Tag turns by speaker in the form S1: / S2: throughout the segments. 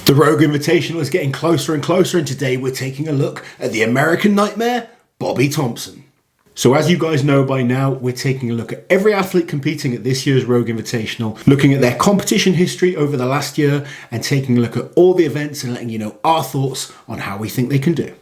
S1: The Rogue Invitational is getting closer and closer, and today we're taking a look at the American Nightmare, Bobby Thompson. So as you guys know by now, we're taking a look at every athlete competing at this year's Rogue Invitational, looking at their competition history over the last year, and taking a look at all the events and letting you know our thoughts on how we think they can do.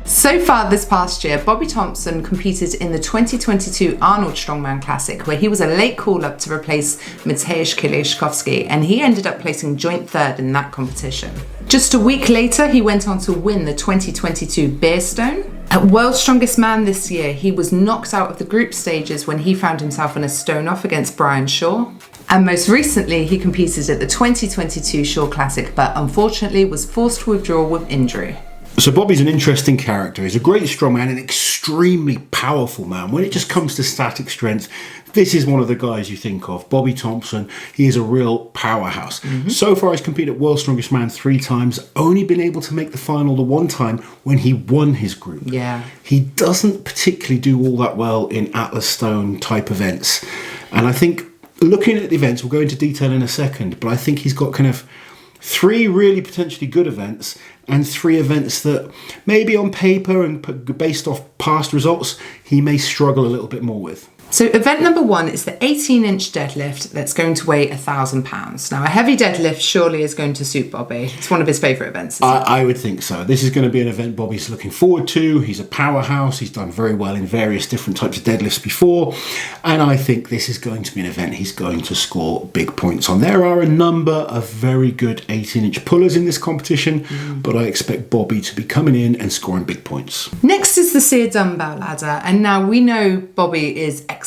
S2: So far this past year, Bobby Thompson competed in the 2022 Arnold Strongman Classic, where he was a late call-up to replace Mateusz Kieliszkowski, and he ended up placing joint third in that competition. Just a week later, he went on to win the 2022 Beer Stone. At World's Strongest Man this year, he was knocked out of the group stages when he found himself on a stone off against Brian Shaw. And most recently, he competed at the 2022 Shaw Classic, but unfortunately was forced to withdraw with injury.
S1: So Bobby's an interesting character. He's a great strongman, an extremely powerful man. When it just comes to static strength, this is one of the guys you think of. Bobby Thompson, he is a real powerhouse. So far he's competed at World's Strongest Man 3 times, only been able to make the final the one time when he won his group.
S2: Yeah.
S1: He doesn't particularly do all that well in Atlas Stone type events. And I think looking at the events, we'll go into detail in a second, but I think he's got kind of 3 really potentially good events and 3 events that maybe on paper and based off past results, he may struggle a little bit more with.
S2: So event number 1 is the 18-inch deadlift that's going to weigh 1,000 pounds. Now, a heavy deadlift surely is going to suit Bobby. It's one of his favourite events.
S1: I would think so. This is going to be an event Bobby's looking forward to. He's a powerhouse. He's done very well in various different types of deadlifts before. And I think this is going to be an event he's going to score big points on. There are a number of very good 18-inch pullers in this competition, but I expect Bobby to be coming in and scoring big points.
S2: Next is the sear dumbbell ladder. And now we know Bobby is excellent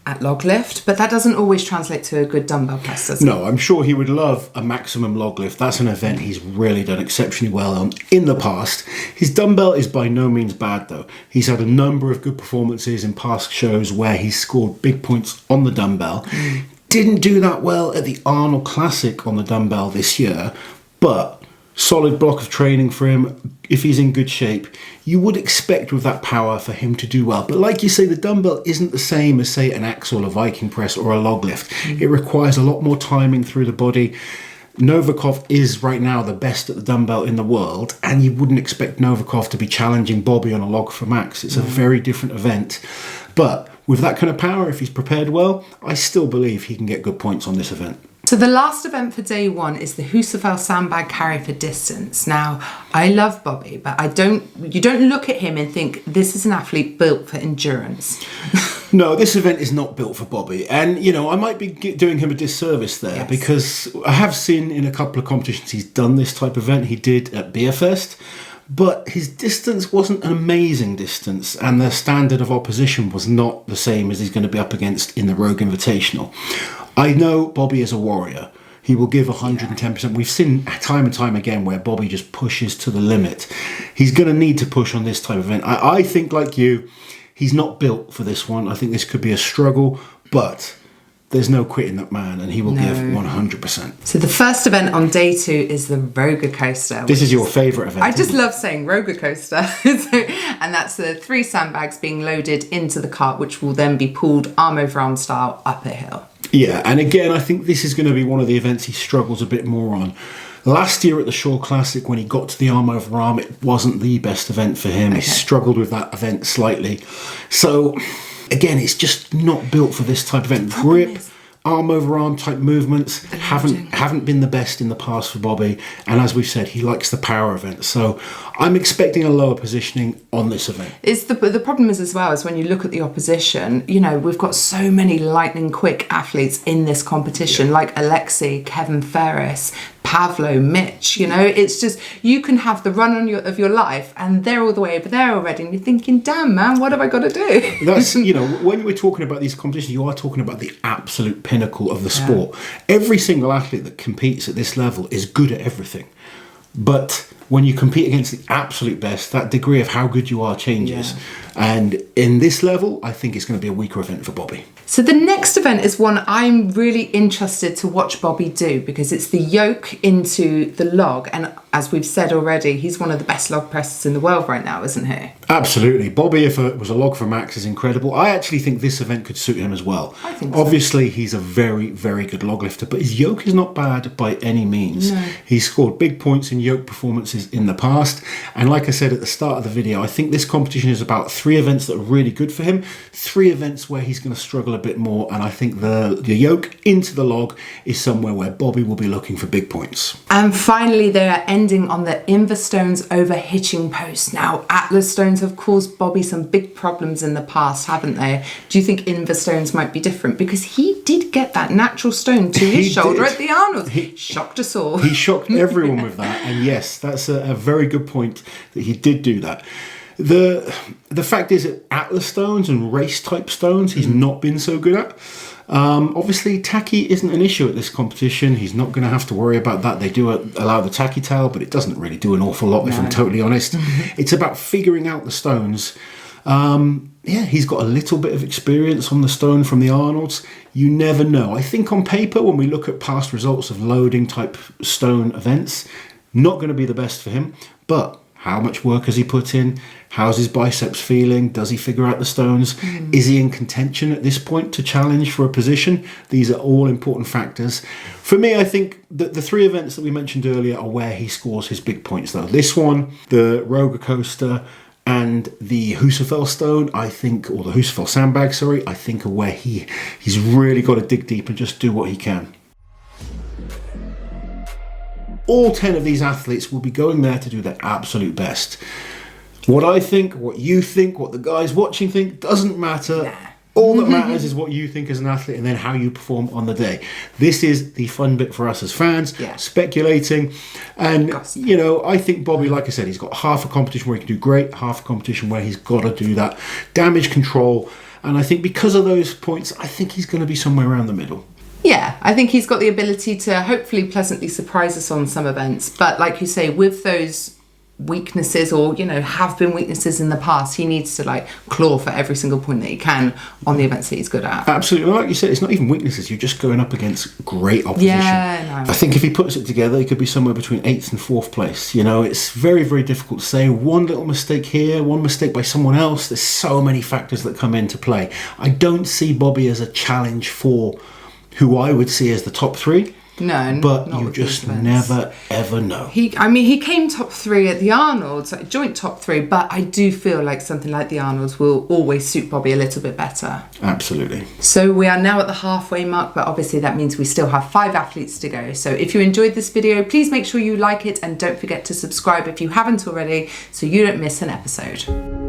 S2: at log lift, but that doesn't always translate to a good dumbbell press, does it?
S1: No, I'm sure he would love a maximum log lift. That's an event he's really done exceptionally well on in the past. His dumbbell is by no means bad though. He's had a number of good performances in past shows where he's scored big points on the dumbbell. Didn't do that well at the Arnold Classic on the dumbbell this year, but solid block of training for him. If he's in good shape, you would expect with that power for him to do well. But like you say, the dumbbell isn't the same as, say, an axle, a Viking press, or a log lift. It requires a lot more timing through the body. Novikov is right now the best at the dumbbell in the world, and you wouldn't expect Novikov to be challenging Bobby on a log for max. It's a very different event. But with that kind of power, if he's prepared well, I still believe he can get good points on this event.
S2: So the last event for day 1 is the Husafell sandbag carry for distance. Now, I love Bobby, but you don't look at him and think this is an athlete built for endurance.
S1: No, this event is not built for Bobby. And, you know, I might be doing him a disservice there because I have seen in a couple of competitions he's done this type of event. He did at Beerfest. But his distance wasn't an amazing distance, and the standard of opposition was not the same as he's going to be up against in the Rogue Invitational. I know Bobby is a warrior. He will give 110%. We've seen time and time again where Bobby just pushes to the limit. He's going to need to push on this type of event. I think, like you, he's not built for this one. I think this could be a struggle, but there's no quitting that man, and he will give 100%.
S2: So the first event on day 2 is the Roller Coaster.
S1: This is your favourite event.
S2: I just love saying Roller Coaster. And that's the 3 sandbags being loaded into the cart, which will then be pulled arm over arm style up a hill. Yeah,
S1: and again, I think this is going to be one of the events he struggles a bit more on. Last year at the Shaw Classic, when he got to the arm over arm, it wasn't the best event for him. He struggled with that event slightly. So again, it's just not built for this type of event. Grip, arm over arm type movements haven't been the best in the past for Bobby, and as we've said, he likes the power event, so I'm expecting a lower positioning on this event.
S2: It's the problem is as well is when you look at the opposition, you know, we've got so many lightning quick athletes in this competition, like Alexei, Kevin Ferris, Pavlo, Mitch, you know, it's just, you can have the run of your life and they're all the way over there already and you're thinking, damn man, what have I got to do?
S1: That's, you know, when we're talking about these competitions, you are talking about the absolute pinnacle of the sport. Every single athlete that competes at this level is good at everything. But when you compete against the absolute best, that degree of how good you are changes. And in this level, I think it's going to be a weaker event for Bobby.
S2: So the next event is one I'm really interested to watch Bobby do because it's the yoke into the log. And as we've said already, he's one of the best log pressers in the world right now, isn't he?
S1: Absolutely. Bobby, if it was a log for Max, is incredible. I actually think this event could suit him as well.
S2: I think so.
S1: Obviously, he's a very, very good log lifter, but his yoke is not bad by any means.
S2: No.
S1: He's scored big points in yoke performances in the past. And like I said at the start of the video, I think this competition is about 3 events that are really good for him, 3 events where he's going to struggle a bit more. And I think the yoke into the log is somewhere where Bobby will be looking for big points.
S2: And finally, they are ending on the Inverstones over hitching post. Now, Atlas stones have caused Bobby some big problems in the past, haven't they? Do you think Inverstones might be different? Because he did get that natural stone to his shoulder at the Arnold. He shocked us all.
S1: He shocked everyone with that. And yes, that's a very good point that he did do that. The fact is that Atlas stones and race type stones he's not been so good at. Obviously, tacky isn't an issue at this competition. He's not going to have to worry about that. They do allow the tacky tail, but it doesn't really do an awful lot, if I'm totally honest. It's about figuring out the stones. Yeah, he's got a little bit of experience on the stone from the Arnolds. You never know. I think on paper, when we look at past results of loading type stone events, not going to be the best for him, but how much work has he put in? How's his biceps feeling? Does he figure out the stones? Is he in contention at this point to challenge for a position? These are all important factors. For me, I think that the 3 events that we mentioned earlier are where he scores his big points, though. This one, the Rogue Coaster, and the Husafell stone, I think, or the Husafell sandbag, sorry, I think are where he's really got to dig deep and just do what he can. All 10 of these athletes will be going there to do their absolute best. What I think, what you think, what the guys watching think, doesn't matter.
S2: Nah.
S1: All that matters is what you think as an athlete and then how you perform on the day. This is the fun bit for us as fans, speculating. And, you know, I think Bobby, like I said, he's got half a competition where he can do great, half a competition where he's got to do that damage control. And I think because of those points, I think he's going to be somewhere around the middle.
S2: Yeah, I think he's got the ability to hopefully pleasantly surprise us on some events. But like you say, with those weaknesses, or, you know, have been weaknesses in the past, he needs to like claw for every single point that he can on the events that he's good at.
S1: Absolutely. Like you said, it's not even weaknesses. You're just going up against great opposition.
S2: Yeah, no.
S1: I think if he puts it together, he could be somewhere between 8th and 4th place. You know, it's very, very difficult to say. One little mistake here, one mistake by someone else. There's so many factors that come into play. I don't see Bobby as a challenge for who I would see as the top 3.
S2: No,
S1: but you just never ever know.
S2: He came top 3 at the Arnolds, like joint top 3, but I do feel like something like the Arnolds will always suit Bobby a little bit better.
S1: Absolutely.
S2: So we are now at the halfway mark, but obviously that means we still have 5 athletes to go. So if you enjoyed this video, please make sure you like it and don't forget to subscribe if you haven't already, so you don't miss an episode.